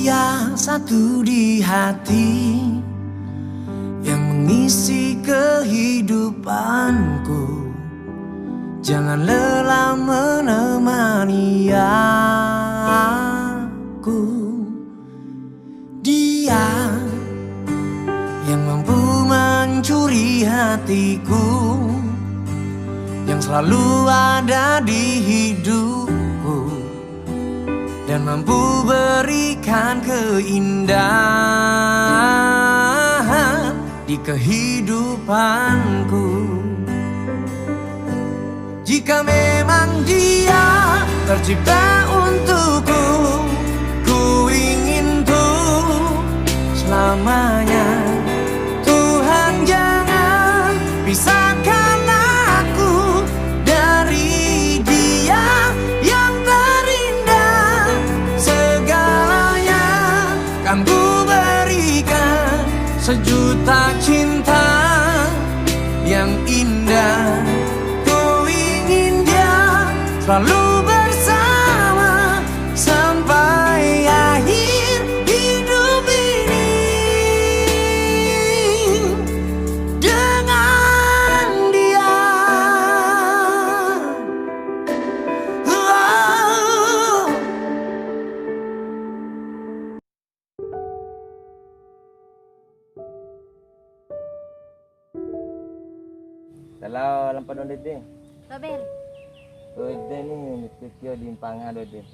Dia satu di hati yang mengisi kehidupanku. Jangan lelah menemani aku. Dia yang mampu mencuri hatiku, yang selalu ada di hidupku, dan mampu berikan keindahan di kehidupanku. Jika memang dia tercipta untukku, ku ingin tuh selamanya. Tuhan jangan pisahkan aku dari dia yang terindah. Segalanya kan ku berikan, sejuta cinta yang indah. Selalu bersama sampai akhir hidup ini dengan dia. Kalau lampa don dede. Babel, Dede ni kekio di panga dede.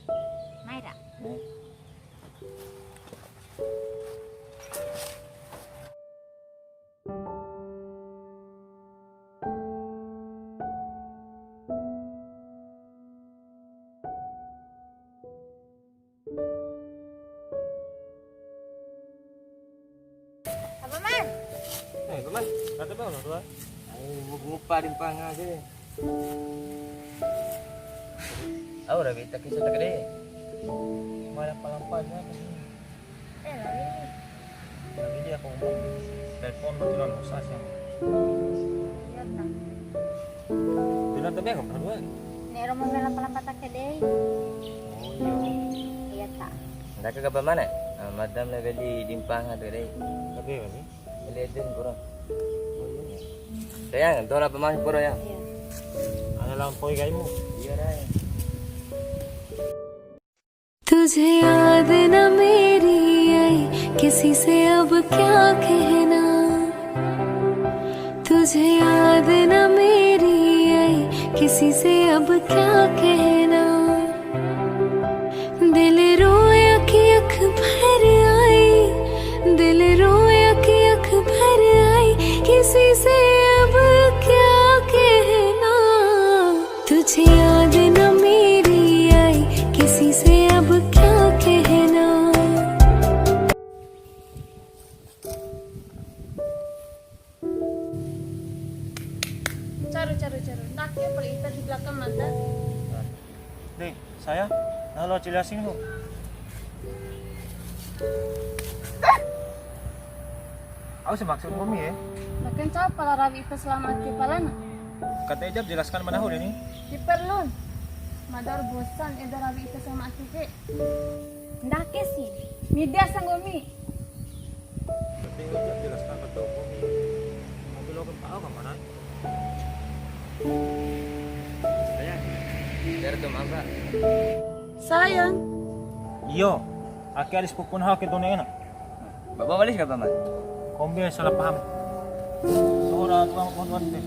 mai tak? Ni. Apa man? Paman, kata bang lah tuan. Ai ngupa di panga je. Aku dah minta kisah tak gede. Mana palampannya? Lari. Tapi dia aku ngomong telepon betulan usah siang. Ya tak. Tulan tapi aku berdua. Ni romo mela palampata ke deh. Oh iya. Iya tak. Dah ke kabar mana? Madam lah beli dimpang ada deh. Tapi apa? Beli eden kurang. Sayang, dora pemain pura ya. Iya. Ada lampoi kaimu. Iya dah. तुझे याद न मेरी आई, किसी से अब क्या कहना। तुझे याद न मेरी आई, किसी से अब क्या कहना। दिल रोया कि अख भर आई, दिल रोया कि अख भर आई, किसी से अब क्या कहना। तुझे याद न मेरी आई, किसी से अब क्या कहना। Caru. Nak ya pelita di belakang mata. Deh, saya nah lo jelasin lo. Aku semaksud kami ya. Makin siapa lah rabi itu selamat di palana. Kata Ejab jelaskan mana hul ini. Di perlun. Madar bosan eda rabi itu sama ke. Ndak sih. Media sanggomi. Kata Ejab jelaskan kata kami. Mobil lo kan tahu ke mana? Sayang. Dari tu apa? Sayang. Iyo, aki ada sepupun hak itu nih enak. Bapak balik ke paman? Kombi salah paham. Orang tua pohon deh.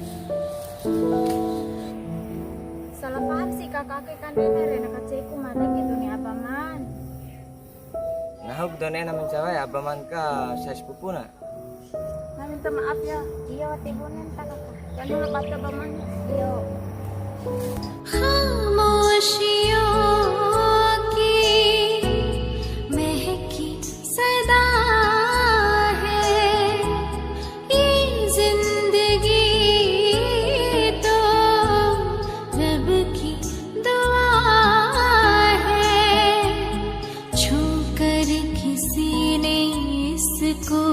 Salah paham sih kakak kan ini rena kacaiku mana gitu nih apa man. Nah, aku dah nena mencari apa man ka saya sepupu na. Nah, minta maaf ya. Iya, tibunin tak kakak. Kan lepas ke baman. Iya. खामोशियों की महकी सदा है ये जिंदगी तो रब की दुआ है छू कर किसी ने इसको